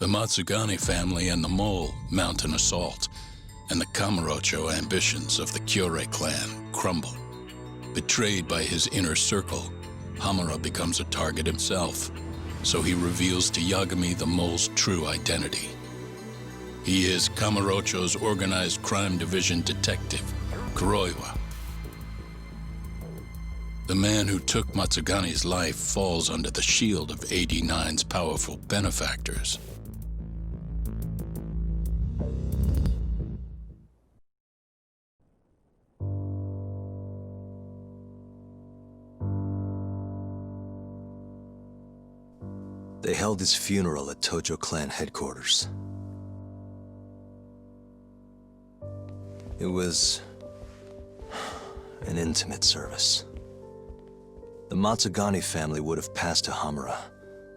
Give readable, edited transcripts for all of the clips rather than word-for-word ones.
The Matsugane family and the Mole mount an assault, and the Kamurocho ambitions of the Kyorei clan crumble. Betrayed by his inner circle, Hamura becomes a target himself, so he reveals to Yagami the Mole's true identity. He is Kamurocho's organized crime division detective, Kuroiwa. The man who took Matsugane's life falls under the shield of 89's powerful benefactors. They held his funeral at Tojo clan headquarters. It was an intimate service. The Matsugane family would have passed to Hamura,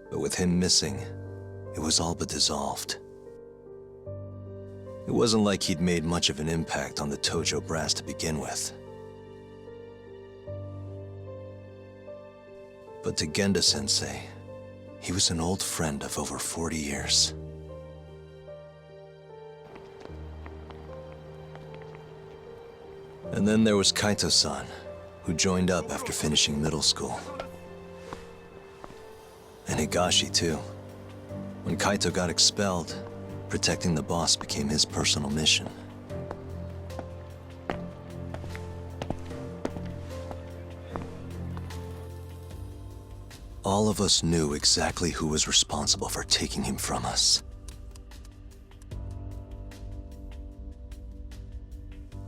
but with him missing, it was all but dissolved. It wasn't like he'd made much of an impact on the Tojo brass to begin with. But to Genda-sensei, he was an old friend of over 40 years. And then there was Kaito-san, who joined up after finishing middle school. And Higashi, too. When Kaito got expelled, protecting the boss became his personal mission. All of us knew exactly who was responsible for taking him from us.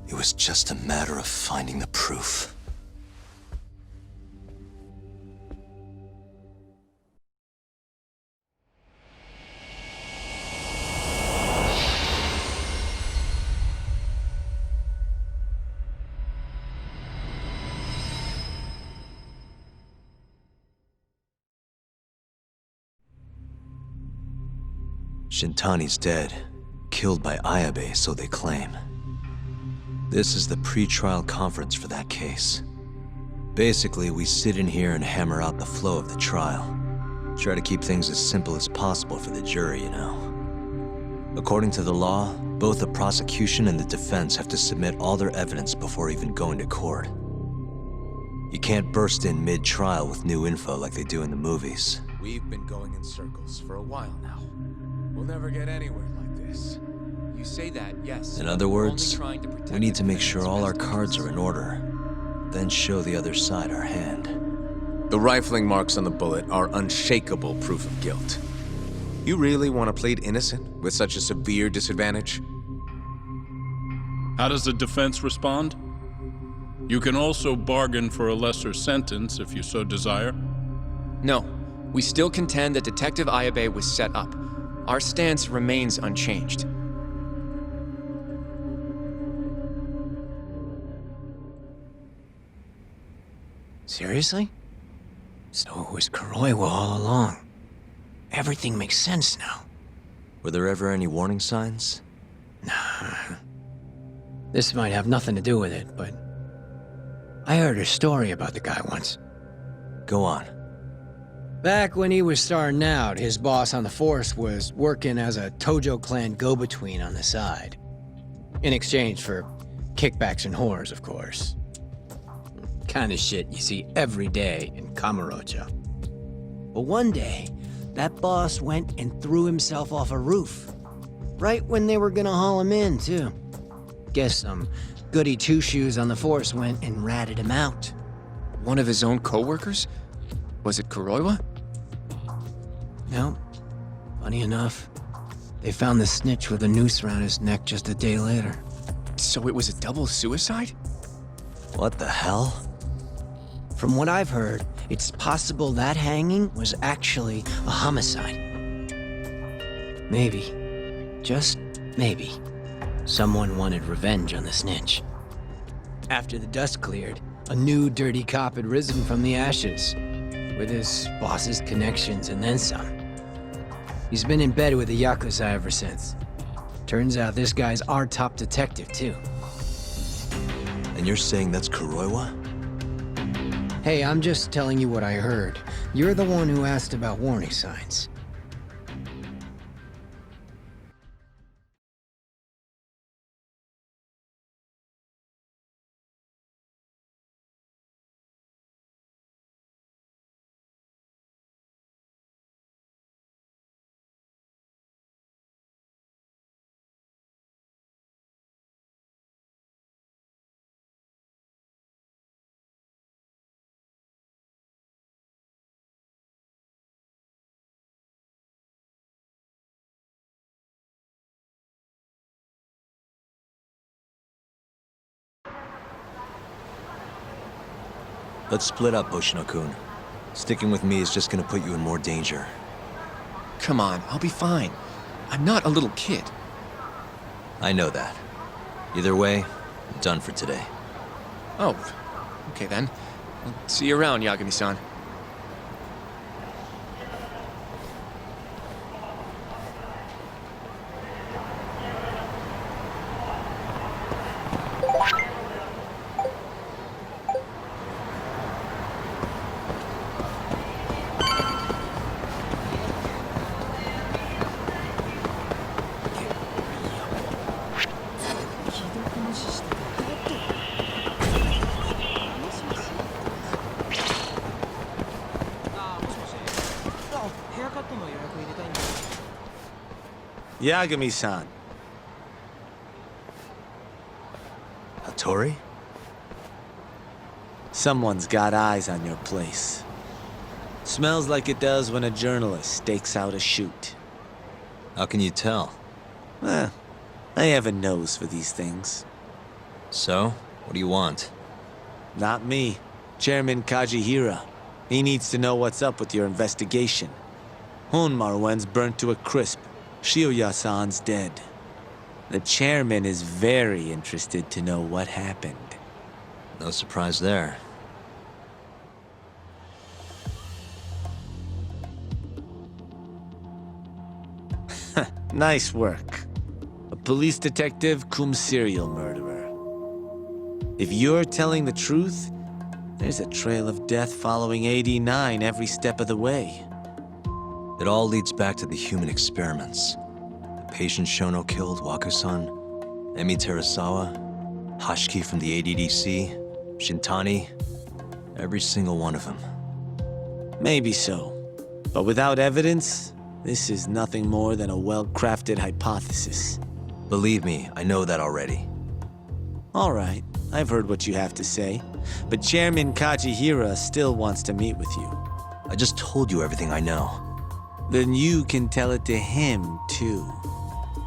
It was just a matter of finding the proof. Shintani's dead, killed by Ayabe, so they claim. This is the pre-trial conference for that case. Basically, we sit in here and hammer out the flow of the trial. Try to keep things as simple as possible for the jury, you know. According to the law, both the prosecution and the defense have to submit all their evidence before even going to court. You can't burst in mid-trial with new info like they do in the movies. We've been going in circles for a while now. We'll never get anywhere like this. You say that, yes. In other words, we need to make sure all our cards are in order, then show the other side our hand. The rifling marks on the bullet are unshakable proof of guilt. You really want to plead innocent with such a severe disadvantage? How does the defense respond? You can also bargain for a lesser sentence if you so desire. No, we still contend that Detective Ayabe was set up. Our stance remains unchanged. Seriously? So it was Kuroiwa all along. Everything makes sense now. Were there ever any warning signs? Nah. This might have nothing to do with it, but I heard a story about the guy once. Go on. Back when he was starting out, his boss on the force was working as a Tojo clan go-between on the side. In exchange for kickbacks and whores, of course. Kind of shit you see every day in Kamurocho. But one day, that boss went and threw himself off a roof. Right when they were gonna haul him in, too. Guess some goody two-shoes on the force went and ratted him out. One of his own co-workers? Was it Kuroiwa? No. Funny enough, they found the snitch with a noose around his neck just a day later. So it was a double suicide? What the hell? From what I've heard, it's possible that hanging was actually a homicide. Maybe, just maybe, someone wanted revenge on the snitch. After the dust cleared, a new dirty cop had risen from the ashes, with his boss's connections and then some. He's been in bed with the Yakuza ever since. Turns out this guy's our top detective, too. And you're saying that's Kuroiwa? Hey, I'm just telling you what I heard. You're the one who asked about warning signs. Let's split up, Hoshino-kun. Sticking with me is just gonna put you in more danger. Come on, I'll be fine. I'm not a little kid. I know that. Either way, I'm done for today. Oh, okay then. I'll see you around, Yagami-san. Yagami-san. Hattori? Someone's got eyes on your place. Smells like it does when a journalist stakes out a shoot. How can you tell? Eh, I have a nose for these things. So, what do you want? Not me. Chairman Kajihira. He needs to know what's up with your investigation. Honmaruen's burnt to a crisp. Shioya-san's dead. The chairman is very interested to know what happened. No surprise there. Nice work. A police detective cum serial murderer. If you're telling the truth, there's a trail of death following 89 every step of the way. It all leads back to the human experiments. The patient Shono killed, Waku-san, Emi Terasawa, Hashiki from the ADDC, Shintani, every single one of them. Maybe so. But without evidence, this is nothing more than a well-crafted hypothesis. Believe me, I know that already. All right, I've heard what you have to say. But Chairman Kajihira still wants to meet with you. I just told you everything I know. Then you can tell it to him, too.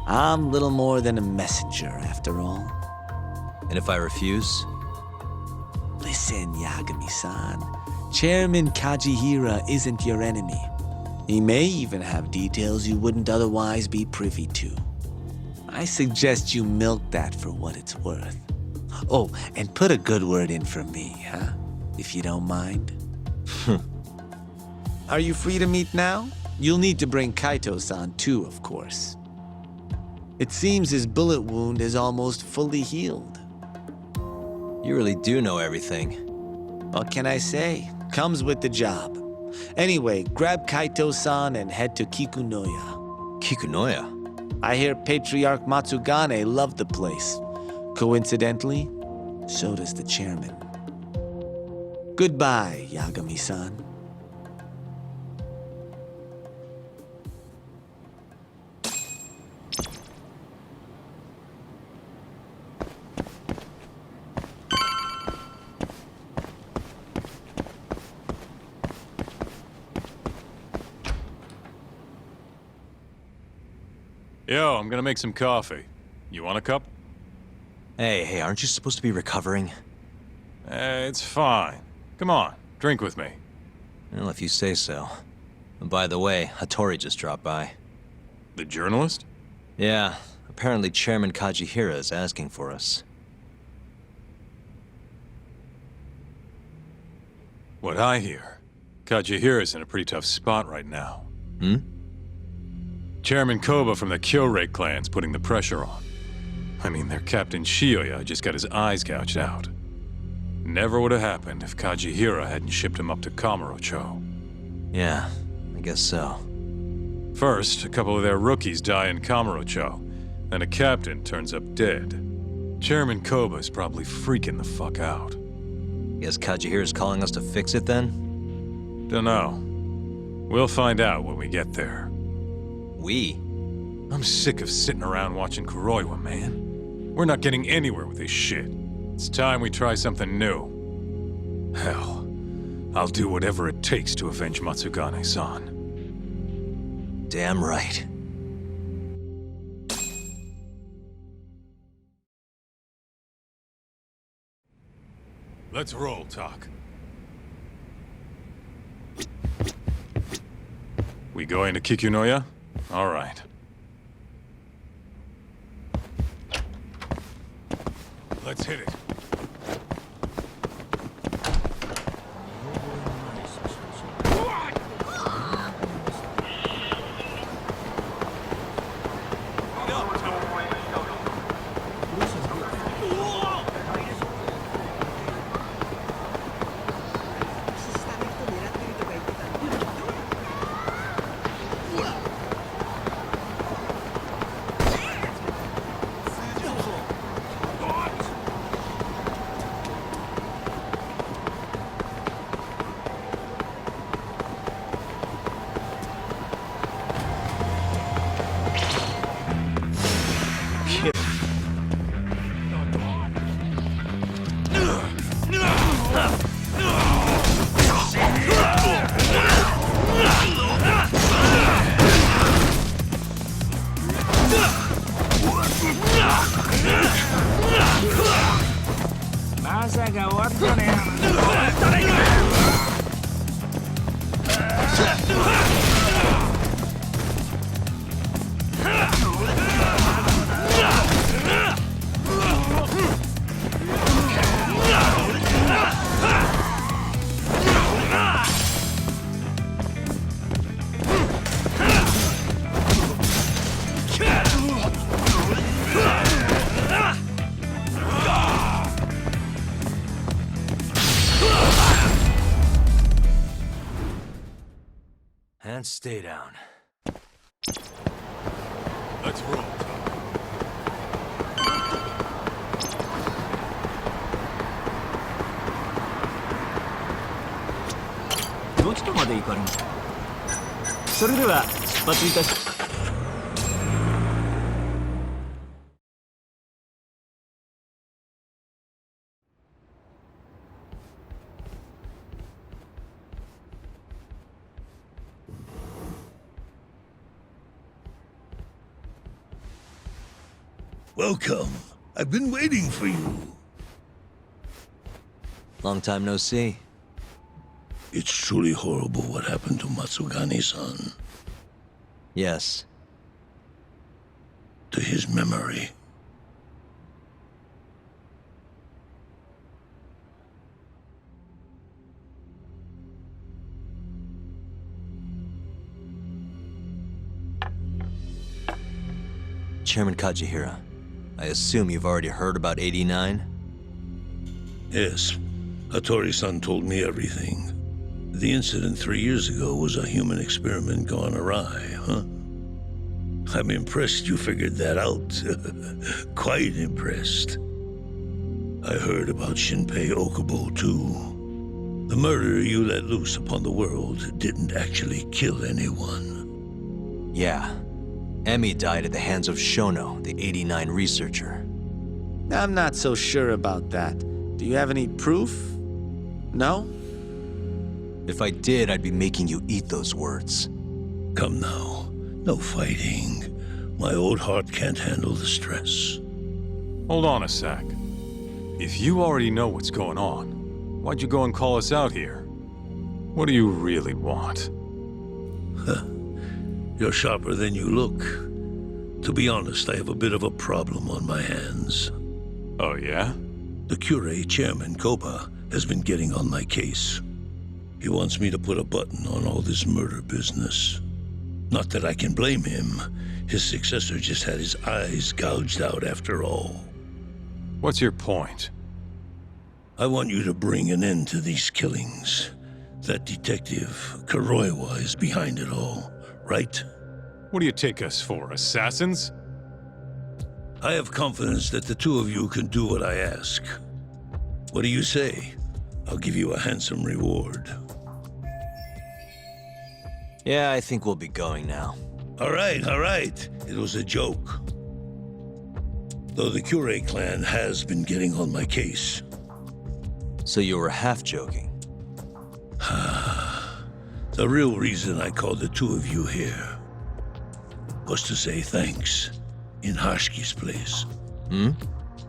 I'm little more than a messenger, after all. And if I refuse? Listen, Yagami-san. Chairman Kajihira isn't your enemy. He may even have details you wouldn't otherwise be privy to. I suggest you milk that for what it's worth. Oh, and put a good word in for me, huh? If you don't mind. Are you free to meet now? You'll need to bring Kaito-san too, of course. It seems his bullet wound is almost fully healed. You really do know everything. What can I say? Comes with the job. Anyway, grab Kaito-san and head to Kikunoya. Kikunoya? I hear Patriarch Matsugane loved the place. Coincidentally, so does the chairman. Goodbye, Yagami-san. Yo, I'm gonna make some coffee. You want a cup? Hey, aren't you supposed to be recovering? It's fine. Come on, drink with me. Well, if you say so. And by the way, Hattori just dropped by. The journalist? Yeah, apparently Chairman Kajihira is asking for us. What I hear, Kajihira's in a pretty tough spot right now. Hmm? Chairman Koba from the Kyorei clan's putting the pressure on. I mean, their Captain Shioya just got his eyes gouged out. Never would have happened if Kajihira hadn't shipped him up to Kamurocho. Yeah, I guess so. First, a couple of their rookies die in Kamurocho, then a captain turns up dead. Chairman Koba's probably freaking the fuck out. Guess Kajihira's calling us to fix it then? Dunno. We'll find out when we get there. We? I'm sick of sitting around watching Kuroiwa, man. We're not getting anywhere with this shit. It's time we try something new. Hell, I'll do whatever it takes to avenge Matsugane-san. Damn right. Let's roll, Talk. We going to Kikunoya? All right. Let's hit it. And stay down. Let's roll. どちらまで行かれますか。それでは出発いたし。Welcome. I've been waiting for you. Long time no see. It's truly horrible what happened to Matsugane-san. Yes. To his memory. Chairman Kajihira, I assume you've already heard about 89? Yes. Hattori-san told me everything. The incident 3 years ago was a human experiment gone awry, huh? I'm impressed you figured that out. Quite impressed. I heard about Shinpei Okubo, too. The murder you let loose upon the world didn't actually kill anyone. Yeah. Emi died at the hands of Shono, the 89 researcher. I'm not so sure about that. Do you have any proof? No? If I did, I'd be making you eat those words. Come now. No fighting. My old heart can't handle the stress. Hold on a sec. If you already know what's going on, why'd you go and call us out here? What do you really want? You're sharper than you look. To be honest, I have a bit of a problem on my hands. Oh, yeah? The Cure chairman, Koba, has been getting on my case. He wants me to put a button on all this murder business. Not that I can blame him. His successor just had his eyes gouged out after all. What's your point? I want you to bring an end to these killings. That detective, Kuroiwa, is behind it all, right? What do you take us for, assassins? I have confidence that the two of you can do what I ask. What do you say? I'll give you a handsome reward. Yeah, I think we'll be going now. All right. It was a joke. Though the Cure clan has been getting on my case. So you were half joking? The real reason I called the two of you here was to say thanks in Hashki's place. Hmm?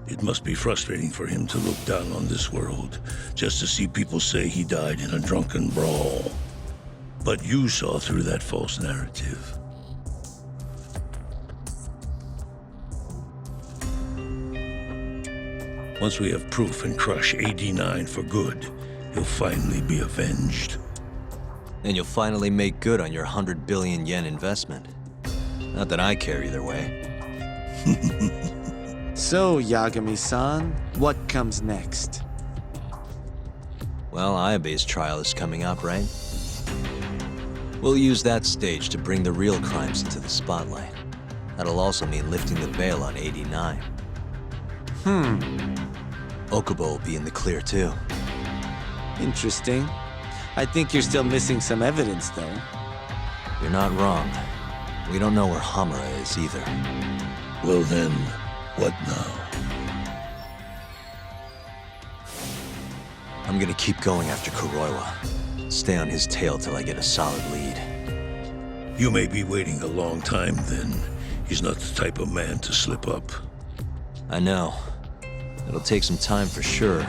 It must be frustrating for him to look down on this world, just to see people say he died in a drunken brawl. But you saw through that false narrative. Once we have proof and crush AD9 for good, you'll finally be avenged. And you'll finally make good on your 100 billion yen investment. Not that I care either way. So, Yagami-san, what comes next? Well, Ayabe's trial is coming up, right? We'll use that stage to bring the real crimes into the spotlight. That'll also mean lifting the veil on 89. Okubo will be in the clear, too. Interesting. I think you're still missing some evidence, though. You're not wrong. We don't know where Hamura is, either. Well then, what now? I'm gonna keep going after Kuroiwa. Stay on his tail till I get a solid lead. You may be waiting a long time then. He's not the type of man to slip up. I know. It'll take some time for sure,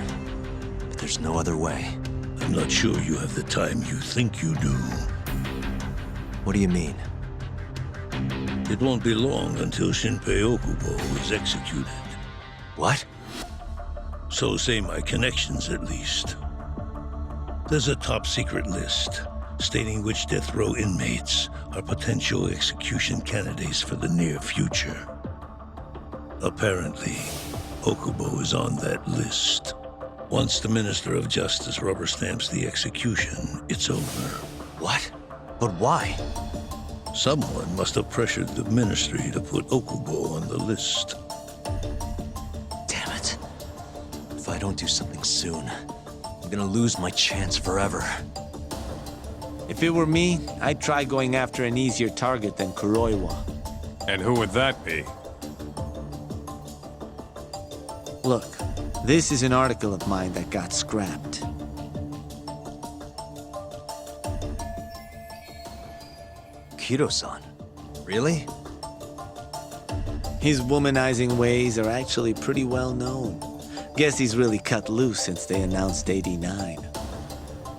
but there's no other way. I'm not sure you have the time you think you do. What do you mean? It won't be long until Shinpei Okubo is executed. What? So say my connections, at least. There's a top-secret list stating which death row inmates are potential execution candidates for the near future. Apparently, Okubo is on that list. Once the Minister of Justice rubber stamps the execution, it's over. What? But why? Someone must have pressured the Ministry to put Okubo on the list. Damn it. If I don't do something soon, I'm gonna lose my chance forever. If it were me, I'd try going after an easier target than Kuroiwa. And who would that be? Look, this is an article of mine that got scrapped. Kido-san? Really? His womanizing ways are actually pretty well known. Guess he's really cut loose since they announced 89.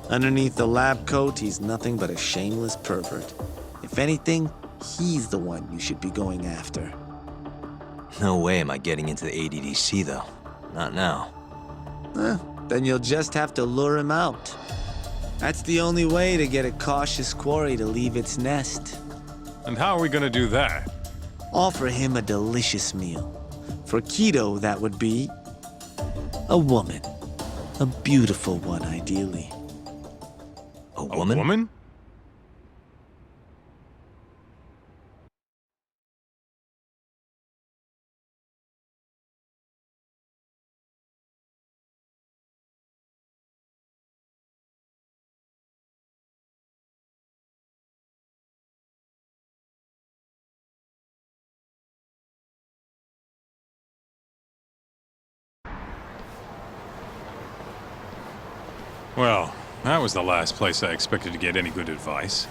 Underneath the lab coat, he's nothing but a shameless pervert. If anything, he's the one you should be going after. No way am I getting into the ADDC, though. Not now. Then you'll just have to lure him out. That's the only way to get a cautious quarry to leave its nest. And how are we gonna do that? Offer him a delicious meal. For Kido, that would be a woman. A beautiful one, ideally. A woman? A woman? Well, that was the last place I expected to get any good advice.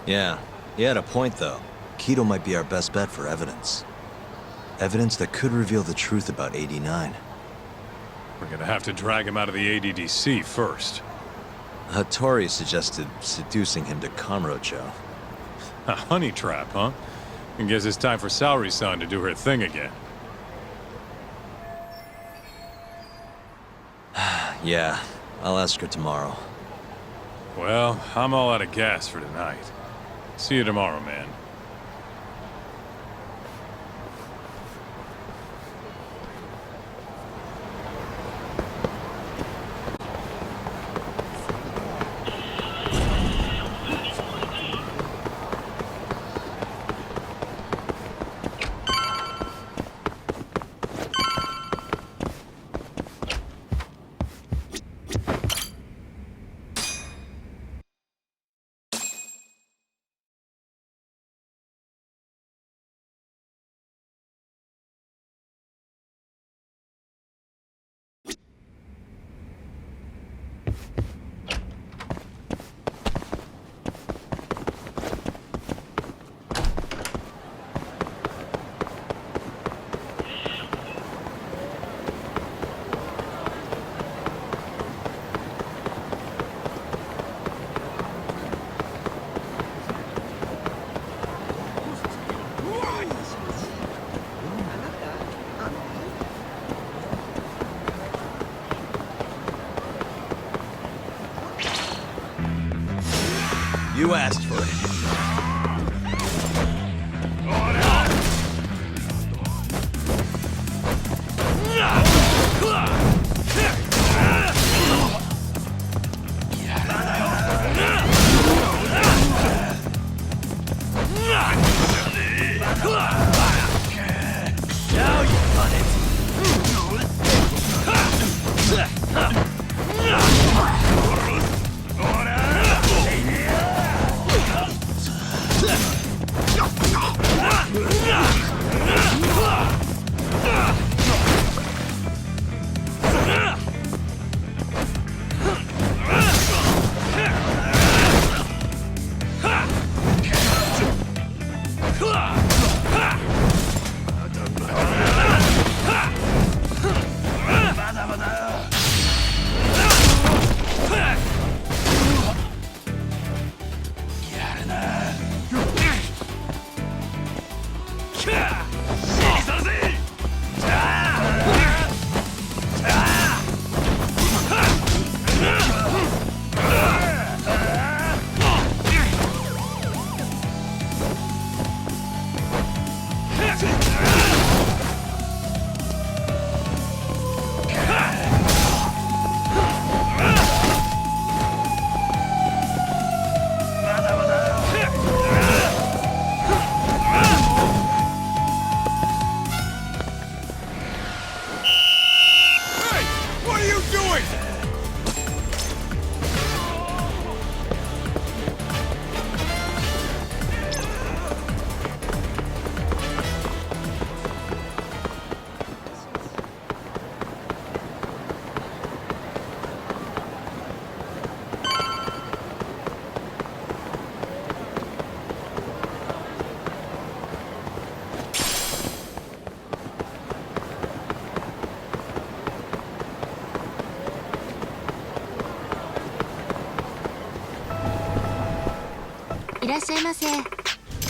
Yeah, he had a point, though. Kido might be our best bet for evidence. Evidence that could reveal the truth about 89. We're gonna have to drag him out of the ADDC first. Hattori suggested seducing him to Kamurocho. A honey trap, huh? I guess it's time for Saori-san to do her thing again. Yeah, I'll ask her tomorrow. Well, I'm all out of gas for tonight. See you tomorrow, man. You asked for it. Now you've done it.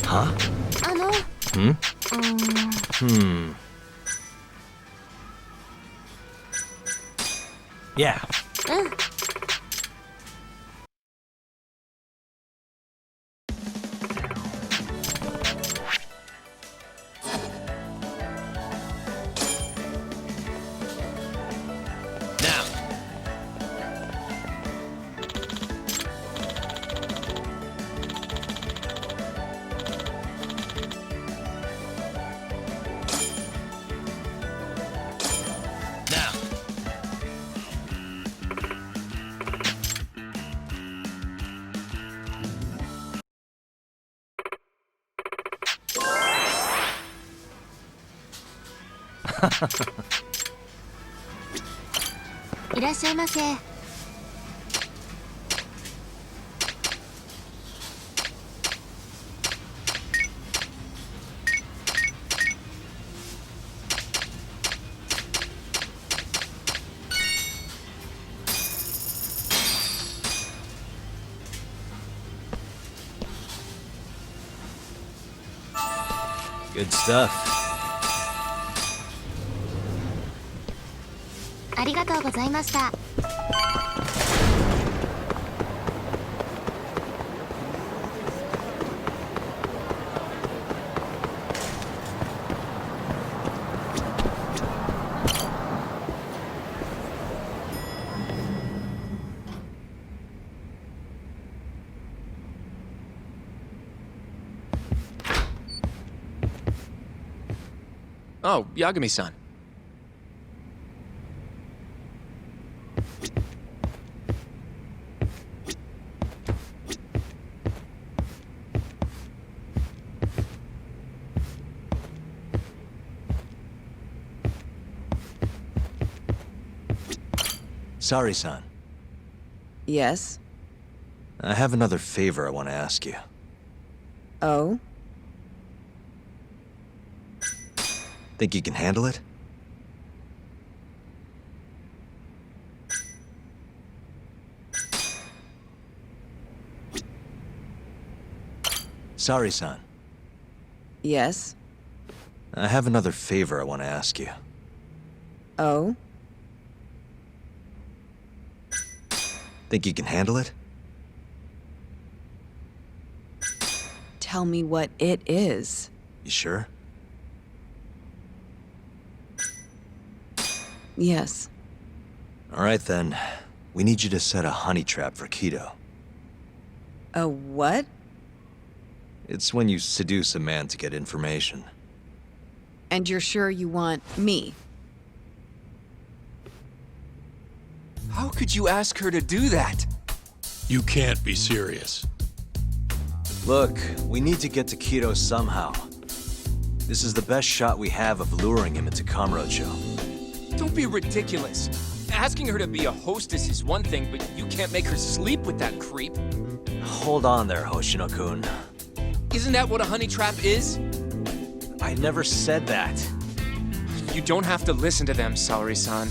Huh? Yeah. Good stuff. ありがとうございました。Oh, Yagami-san. Sorry, son. Yes? I have another favor I want to ask you. Oh? Think you can handle it? Sorry, son. Yes? I have another favor I want to ask you. Oh? Think you can handle it? tell me what it is. You sure? Yes. All right then. We need you to set a honey trap for Kido. A what? It's when you seduce a man to get information. And you're sure you want me? How could you ask her to do that? You can't be serious. Look, we need to get to Kido somehow. This is the best shot we have of luring him into Kamurocho. Don't be ridiculous. Asking her to be a hostess is one thing, but you can't make her sleep with that creep. Hold on there, Hoshino-kun. Isn't that what a honey trap is? I never said that. You don't have to listen to them, Saori-san.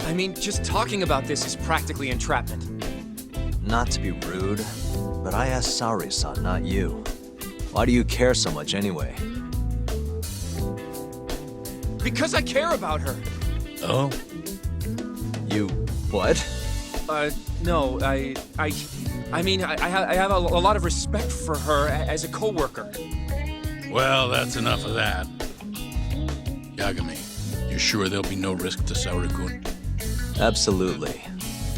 I mean, just talking about this is practically entrapment. Not to be rude, but I asked Saori-san, not you. Why do you care so much anyway? Because I care about her. Oh? You... what? No, I mean, I have a lot of respect for her as a coworker. Well, that's enough of that. Yagami, you sure there'll be no risk to Saori-kun? Absolutely.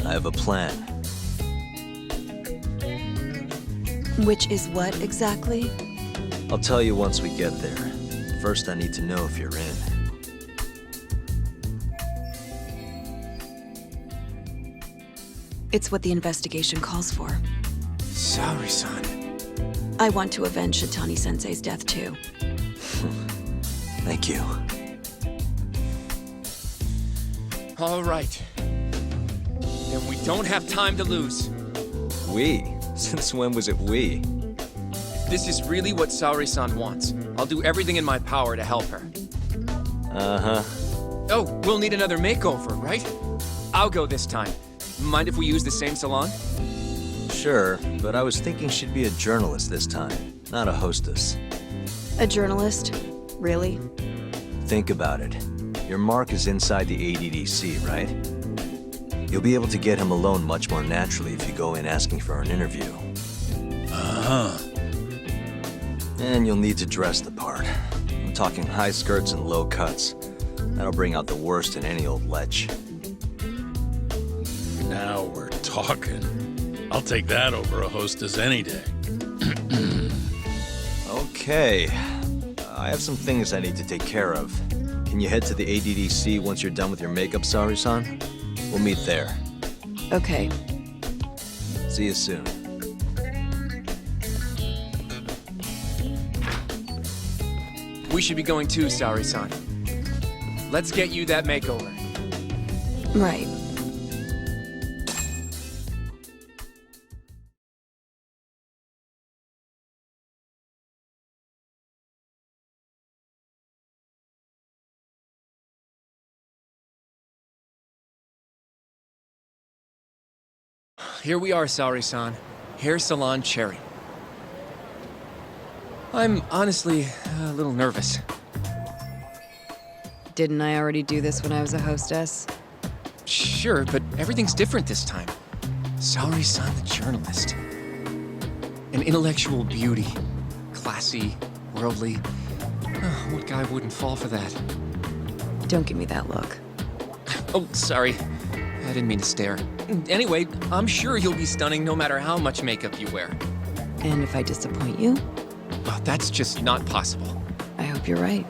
I have a plan. Which is what exactly? I'll tell you once we get there. First, I need to know if you're in. It's what the investigation calls for. Saori-san. I want to avenge Shitani-sensei's death too. Thank you. All right. Then we don't have time to lose. We? Since when was it we? If this is really what Saori-san wants, I'll do everything in my power to help her. Uh-huh. Oh, we'll need another makeover, right? I'll go this time. Mind if we use the same salon? Sure, but I was thinking she'd be a journalist this time, not a hostess. A journalist? Really? Think about it. Your mark is inside the ADDC, right? You'll be able to get him alone much more naturally if you go in asking for an interview. Uh-huh. And you'll need to dress the part. I'm talking high skirts and low cuts. That'll bring out the worst in any old lech. Now we're talking. I'll take that over a hostess any day. Okay. I have some things I need to take care of. Can you head to the ADDC once you're done with your makeup, Saori-san? We'll meet there. Okay. See you soon. We should be going too, Saori-san. Let's get you that makeover. Right. Here we are, Saori-san. Hair Salon Cherry. I'm honestly a little nervous. Didn't I already do this when I was a hostess? Sure, but everything's different this time. Saori-san the journalist. An intellectual beauty. Classy, worldly. Oh, what guy wouldn't fall for that? Don't give me that look. Oh, sorry. I didn't mean to stare. Anyway, I'm sure you'll be stunning no matter how much makeup you wear. And if I disappoint you? Oh, that's just not possible. I hope you're right.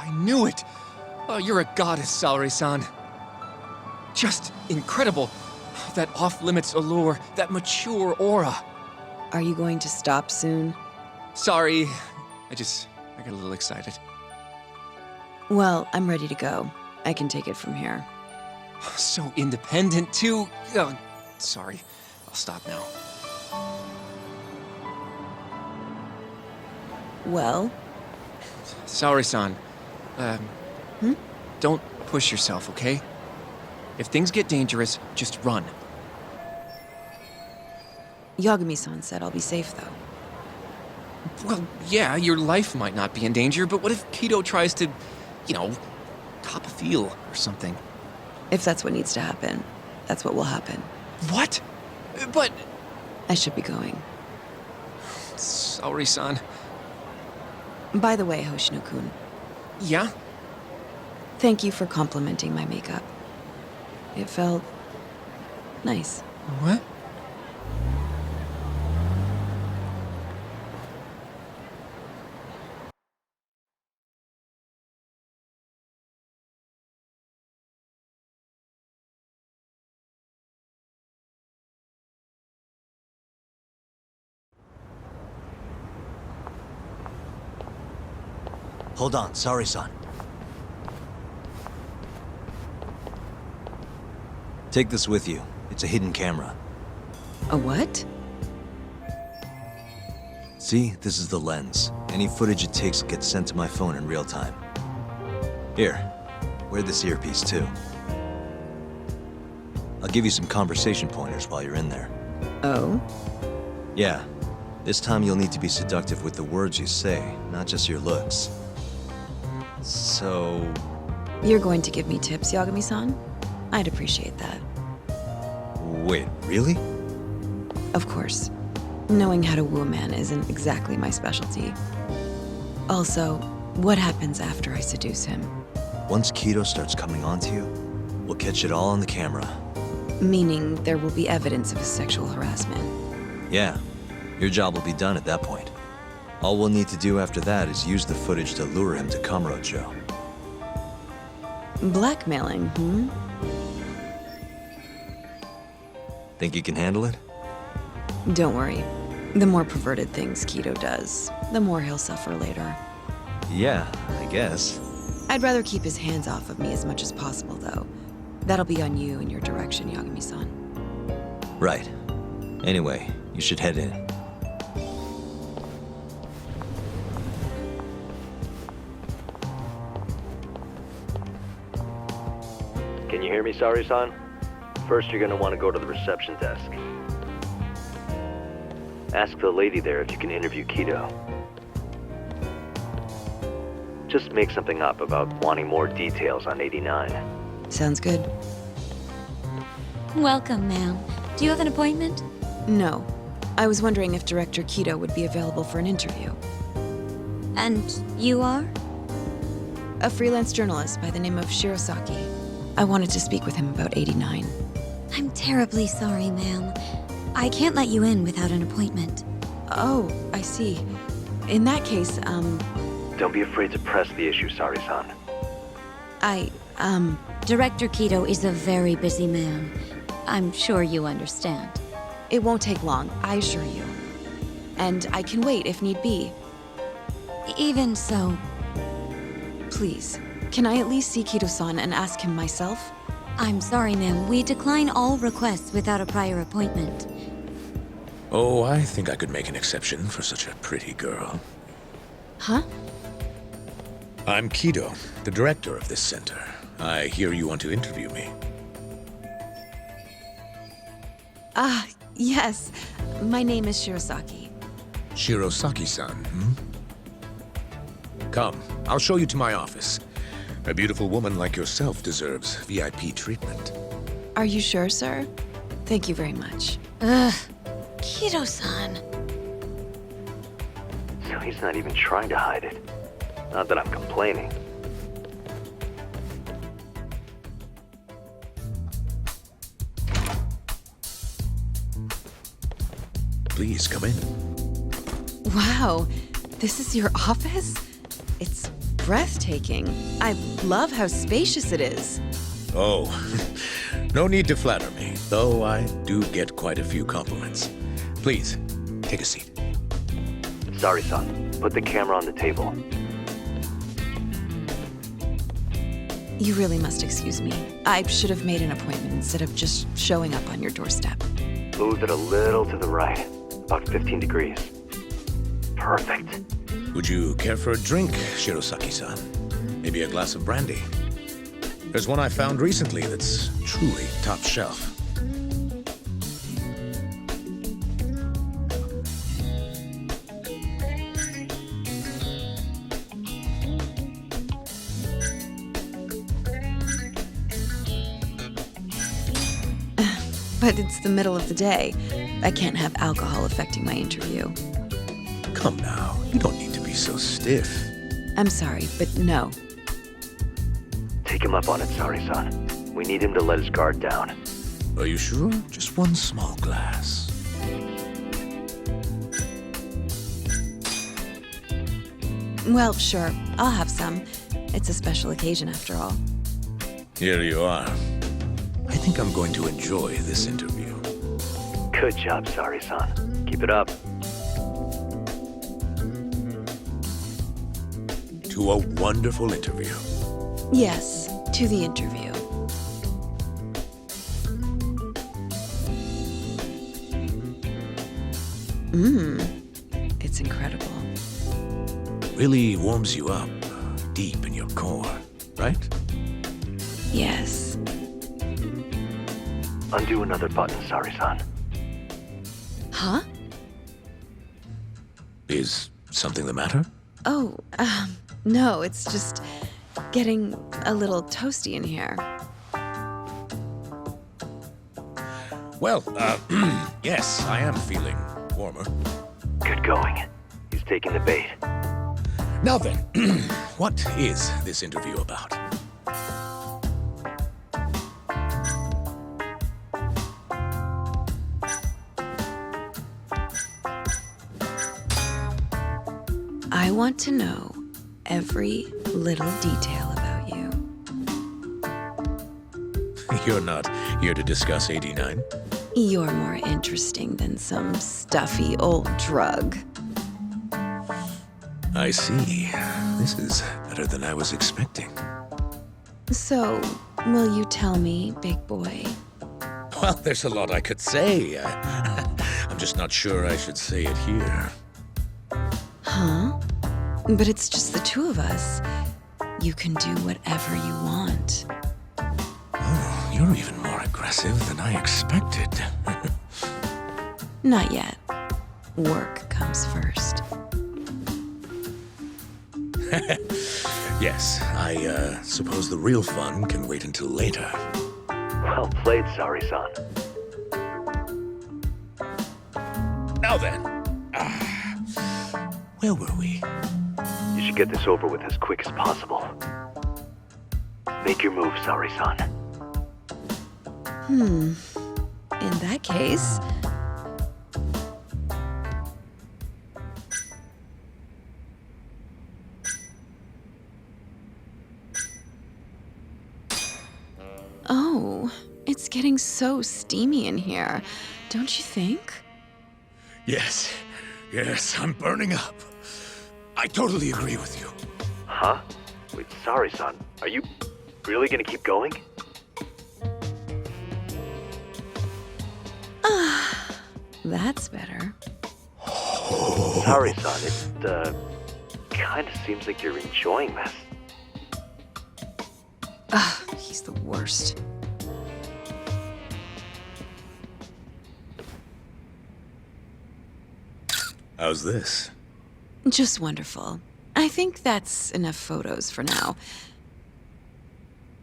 I knew it! Oh, you're a goddess, Saori-san. Just incredible. That off-limits allure, that mature aura. Are you going to stop soon? Sorry, I got a little excited. Well, I'm ready to go. I can take it from here. So independent, too. Oh, sorry. I'll stop now. Well? Sorry-san. Don't push yourself, okay? If things get dangerous, just run. Yagami-san said I'll be safe, though. Well, yeah, your life might not be in danger, but what if Kido tries to, cop a feel or something? If that's what needs to happen, that's what will happen. What? But... I should be going. Sorry-san. By the way, Hoshino-kun, Yeah? thank you for complimenting my makeup. It felt... nice. What? Hold on, sorry, son. Take this with you. It's a hidden camera. A what? See, this is the lens. Any footage it takes gets sent to my phone in real time. Here, wear this earpiece too. I'll give you some conversation pointers while you're in there. Oh? Yeah, this time you'll need to be seductive with the words you say, not just your looks. So... You're going to give me tips, Yagami-san? I'd appreciate that. Wait, really? Of course. Knowing how to woo a man isn't exactly my specialty. Also, what happens after I seduce him? Once Kido starts coming onto you, we'll catch it all on the camera. Meaning there will be evidence of his sexual harassment. Yeah, your job will be done at that point. All we'll need to do after that is use the footage to lure him to Kamurocho. Blackmailing, Think you can handle it? Don't worry. The more perverted things Kido does, the more he'll suffer later. Yeah, I guess. I'd rather keep his hands off of me as much as possible, though. That'll be on you and your direction, Yagami-san. Right. Anyway, you should head in. Can you hear me, Sari-san? First, you're gonna want to go to the reception desk. Ask the lady there if you can interview Kido. Just make something up about wanting more details on 89. Sounds good. Welcome, ma'am. Do you have an appointment? No. I was wondering if Director Kido would be available for an interview. And you are? A freelance journalist by the name of Shirosaki. I wanted to speak with him about 89. I'm terribly sorry, ma'am. I can't let you in without an appointment. Oh, I see. In that case, Don't be afraid to press the issue, Sari-san. Director Kido is a very busy man. I'm sure you understand. It won't take long, I assure you. And I can wait if need be. Even so, Please, can I at least see Kido-san and ask him myself? I'm sorry, ma'am. We decline all requests without a prior appointment. Oh, I think I could make an exception for such a pretty girl. Huh? I'm Kido, the director of this center. I hear you want to interview me. Ah, yes. My name is Shirosaki. Shirosaki-san, Come, I'll show you to my office. A beautiful woman like yourself deserves VIP treatment. Are you sure, sir? Thank you very much. Ugh. Kido-san. So he's not even trying to hide it. Not that I'm complaining. Please come in. Wow, this is your office? It's breathtaking. I love how spacious it is. Oh, no need to flatter me, though I do get quite a few compliments. Please, take a seat. Sari-san, put the camera on the table. You really must excuse me. I should have made an appointment instead of just showing up on your doorstep. Move it a little to the right, about 15 degrees. Perfect. Would you care for a drink, Shirosaki-san? Maybe a glass of brandy? There's one I found recently that's truly top shelf. But it's the middle of the day. I can't have alcohol affecting my interview. Come now, you don't need to be so stiff. I'm sorry, but no. Take him up on it, Sari-san. We need him to let his guard down. Are you sure? Just one small glass. Well, sure, I'll have some. It's a special occasion after all. Here you are. I think I'm going to enjoy this interview. Good job, Sari-san. Keep it up. To a wonderful interview. Yes, to the interview. It's incredible. Really warms you up deep in your core, right? Yes. Undo another button, Sari-san. Huh? Is something the matter? Oh, no, it's just getting a little toasty in here. Well, yes, I am feeling warmer. Good going. He's taking the bait. Now then, what is this interview about? I want to know every little detail about you. You're not here to discuss 89? You're more interesting than some stuffy old drug. I see. This is better than I was expecting. So, will you tell me, big boy? Well, there's a lot I could say. I'm just not sure I should say it here. Huh? But it's just the two of us. You can do whatever you want. Oh, you're even more aggressive than I expected. Not yet. Work comes first. Yes, I suppose the real fun can wait until later. Well played, Sari-san. Now then, where were we? You should get this over with as quick as possible. Make your move, Sari-san. In that case... Oh, it's getting so steamy in here, don't you think? Yes, I'm burning up. I totally agree with you. Huh? Wait, Sari-san, are you really gonna keep going? That's better. Sari-san, it, kinda seems like you're enjoying this. He's the worst. How's this? Just wonderful. I think that's enough photos for now.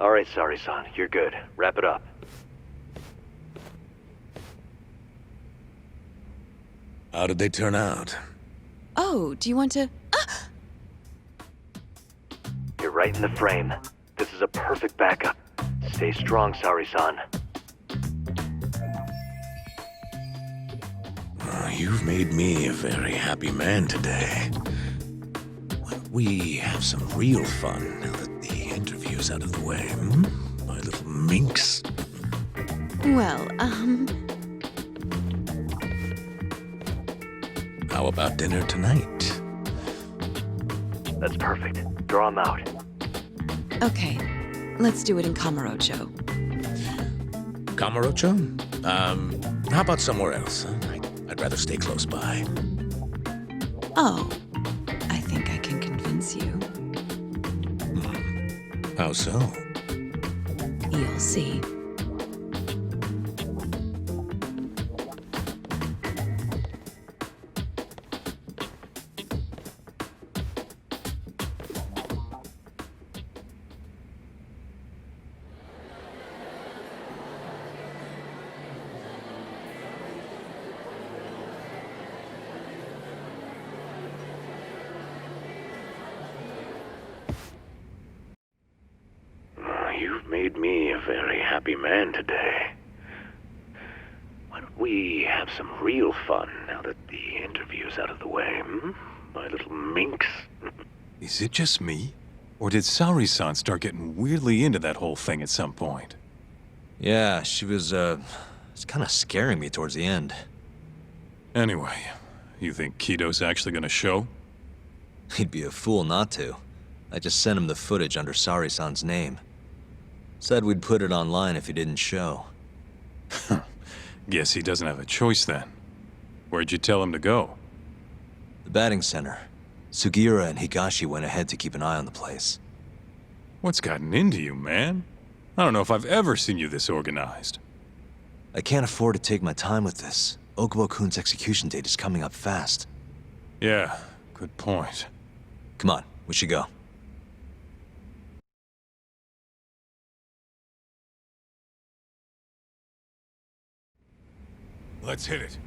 Alright, Sari-san, you're good. Wrap it up. How did they turn out? Oh, do you want to... You're right in the frame. This is a perfect backup. Stay strong, Sari-san. You've made me a very happy man today. Why don't we have some real fun now that the interview's out of the way, my little minx? Well, How about dinner tonight? That's perfect. Draw him out. okay. Let's do it in Kamurocho. Kamurocho? How about somewhere else? Huh? I'd rather stay close by. Oh, I think I can convince you. How so? You'll see. You've made me a very happy man today. Why don't we have some real fun now that the interview's out of the way, my little minx? Is it just me? Or did Saori-san start getting weirdly into that whole thing at some point? Yeah, she was, it's kind of scaring me towards the end. Anyway, you think Kido's actually gonna show? He'd be a fool not to. I just sent him the footage under Saori-san's name. Said we'd put it online if he didn't show. Guess he doesn't have a choice then. Where'd you tell him to go? The batting center. Sugiura and Higashi went ahead to keep an eye on the place. What's gotten into you, man? I don't know if I've ever seen you this organized. I can't afford to take my time with this. Okubo-kun's execution date is coming up fast. Yeah, good point. Come on, we should go. Let's hit it.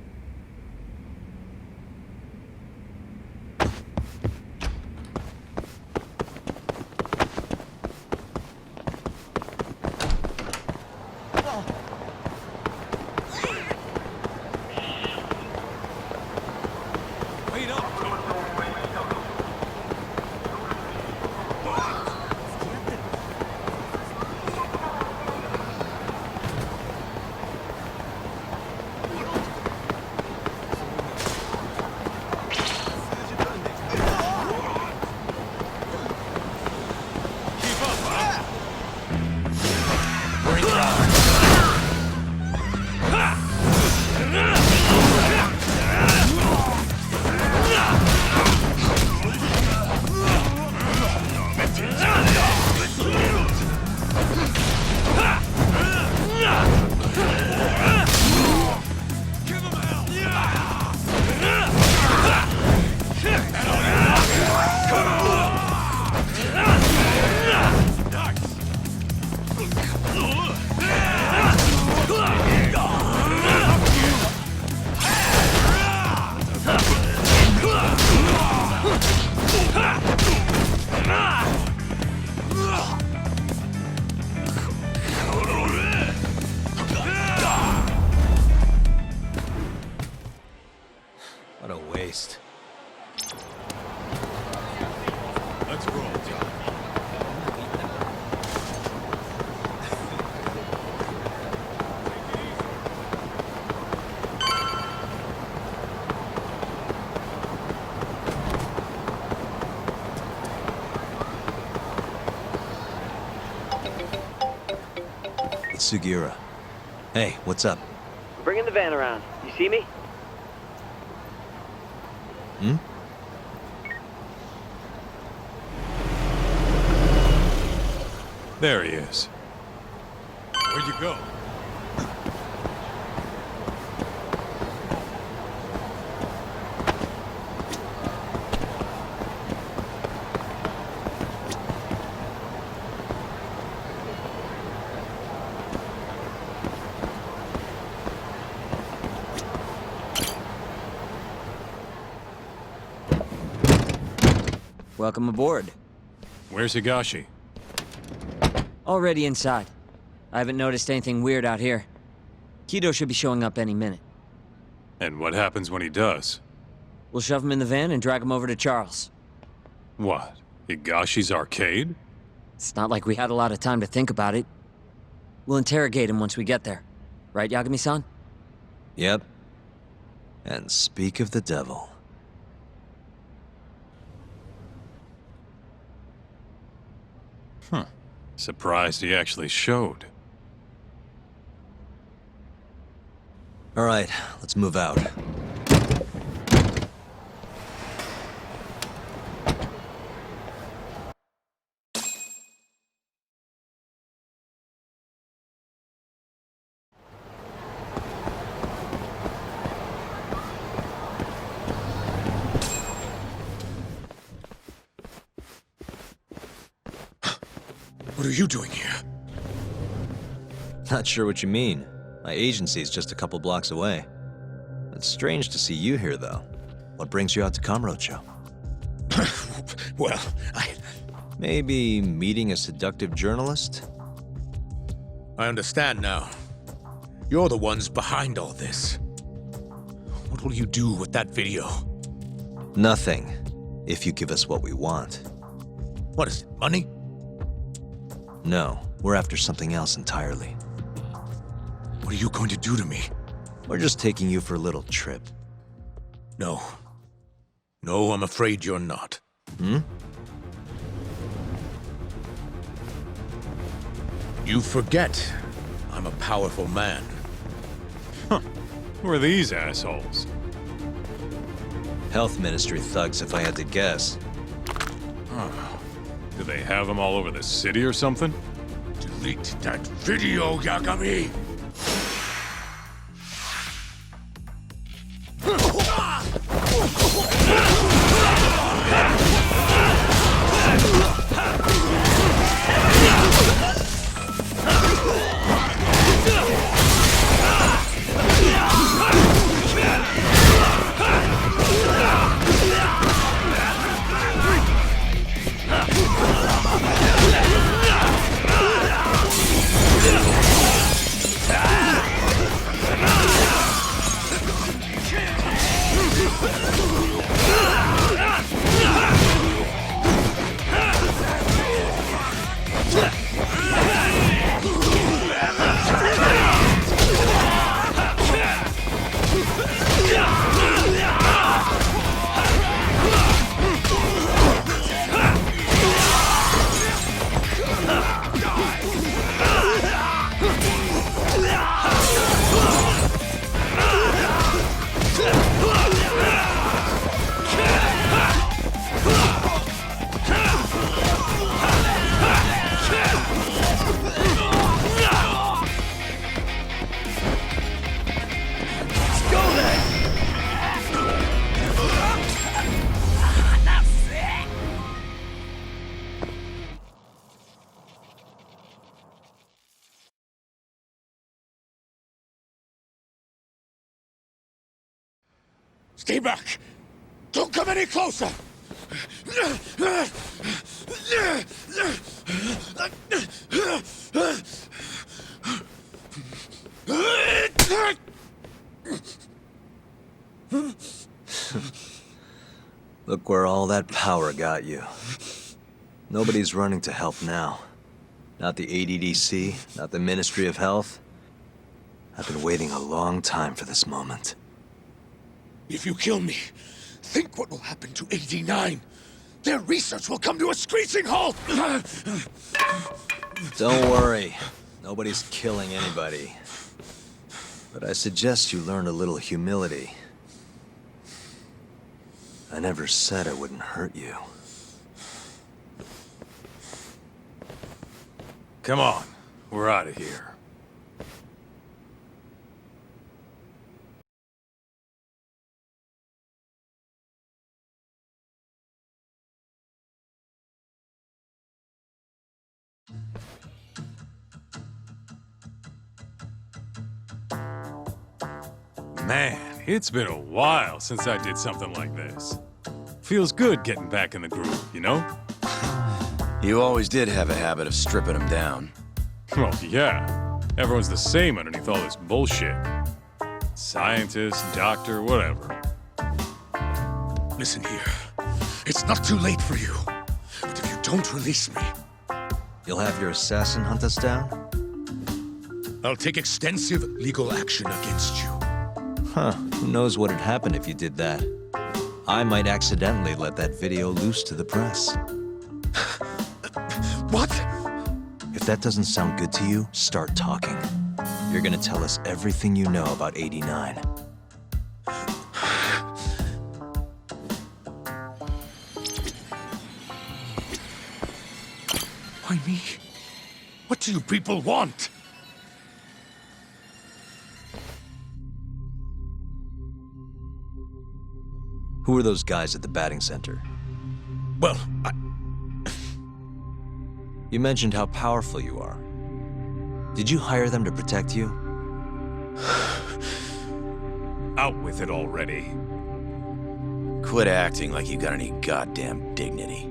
Wait up! What a waste. Let's roll, John. It's Sugiura. Hey, what's up? Bringing the van around. You see me? Hmm? There he is. Where'd you go? Welcome aboard. Where's Higashi? Already inside. I haven't noticed anything weird out here. Kido should be showing up any minute. And what happens when he does? We'll shove him in the van and drag him over to Charles. What? Higashi's arcade? It's not like we had a lot of time to think about it. We'll interrogate him once we get there. Right, Yagami-san? Yep. And speak of the devil. Surprised he actually showed. All right, let's move out. What are you doing here? Not sure what you mean. My agency's just a couple blocks away. It's strange to see you here, though. What brings you out to Kamurocho? Well, Maybe meeting a seductive journalist? I understand now. You're the ones behind all this. What will you do with that video? Nothing, if you give us what we want. What is it, money? No, we're after something else entirely. What are you going to do to me? We're just taking you for a little trip. No. No, I'm afraid you're not. Hmm? You forget I'm a powerful man. Who are these assholes? Health Ministry thugs, if I had to guess. Do they have them all over the city or something? Delete that video, Yagami! Stay back! Don't come any closer! Look where all that power got you. Nobody's running to help now. Not the ADDC, not the Ministry of Health. I've been waiting a long time for this moment. If you kill me, think what will happen to 89. Their research will come to a screeching halt! Don't worry. Nobody's killing anybody. But I suggest you learn a little humility. I never said I wouldn't hurt you. Come on, we're out of here. Man, it's been a while since I did something like this. Feels good getting back in the groove, you know? You always did have a habit of stripping them down. Well, yeah. Everyone's the same underneath all this bullshit. Scientist, doctor, whatever. Listen here. It's not too late for you. But if you don't release me, You'll have your assassin hunt us down? I'll take extensive legal action against you. Huh, who knows what'd happen if you did that? I might accidentally let that video loose to the press. What? that doesn't sound good to you, start talking. You're gonna tell us everything you know about 89. Why me? What do you people want? Who were those guys at the batting center? Well, You mentioned how powerful you are. Did you hire them to protect you? out with it already. Quit acting like you got any goddamn dignity.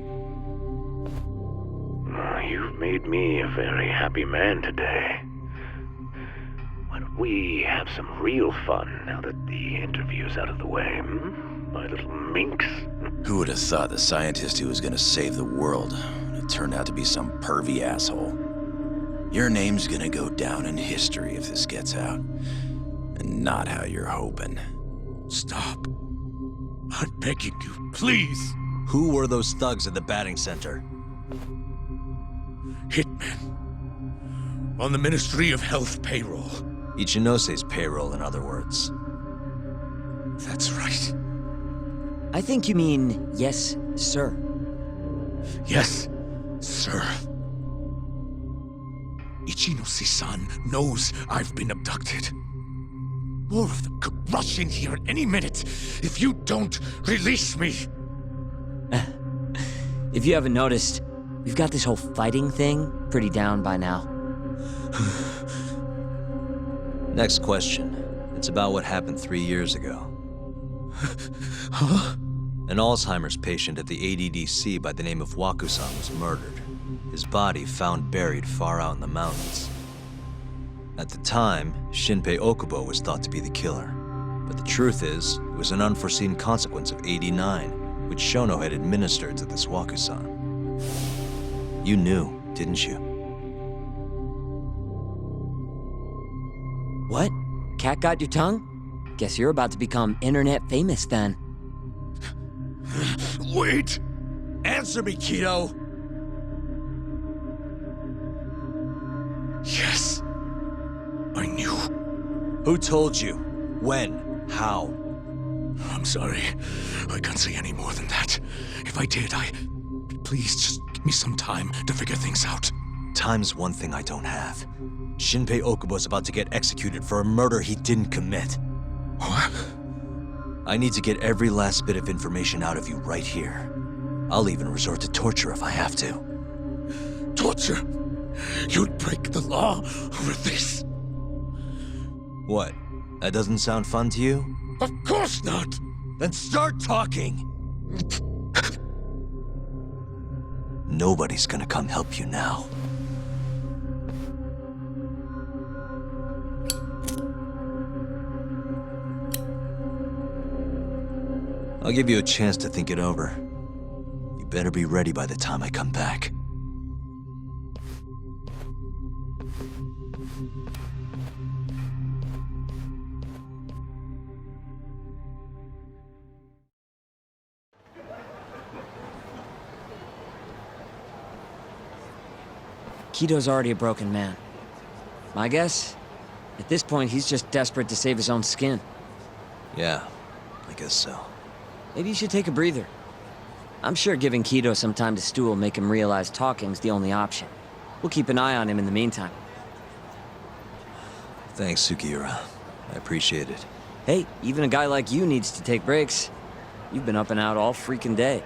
You've made me a very happy man today. Why don't we have some real fun now that the interview's out of the way, my little minx? Who would have thought the scientist who was gonna save the world would turn out to be some pervy asshole? Your name's gonna go down in history if this gets out. And not how you're hoping. Stop. I'm begging you, please. Who were those thugs at the batting center? Hitmen. On the Ministry of Health payroll. Ichinose's payroll, in other words. That's right. I think you mean yes, sir. Yes, sir. Ichinose-san knows I've been abducted. More of them could rush in here at any minute if you don't release me. If you haven't noticed, we've got this whole fighting thing pretty down by now. Next question. It's about what happened 3 years ago. Huh? An Alzheimer's patient at the ADDC by the name of Waku-san was murdered. His body found buried far out in the mountains. At the time, Shinpei Okubo was thought to be the killer. But the truth is, it was an unforeseen consequence of 89, which Shono had administered to this Waku-san. You knew, didn't you? What? Cat got your tongue? Guess you're about to become internet famous then. Wait! Answer me, Kido! Yes. I knew. Who told you? When? How? I'm sorry. I can't say any more than that. If I did, Please, just give me some time to figure things out. Time's one thing I don't have. Shinpei Okubo's about to get executed for a murder he didn't commit. What? I need to get every last bit of information out of you right here. I'll even resort to torture if I have to. Torture? You'd break the law over this? What? That doesn't sound fun to you? Of course not! Then start talking! Nobody's gonna come help you now. I'll give you a chance to think it over. You better be ready by the time I come back. Kido's already a broken man. My guess? At this point, he's just desperate to save his own skin. Yeah, I guess so. Maybe you should take a breather. I'm sure giving Kido some time to stew will make him realize talking's the only option. We'll keep an eye on him in the meantime. Thanks, Sugiura. I appreciate it. Hey, even a guy like you needs to take breaks. You've been up and out all freaking day.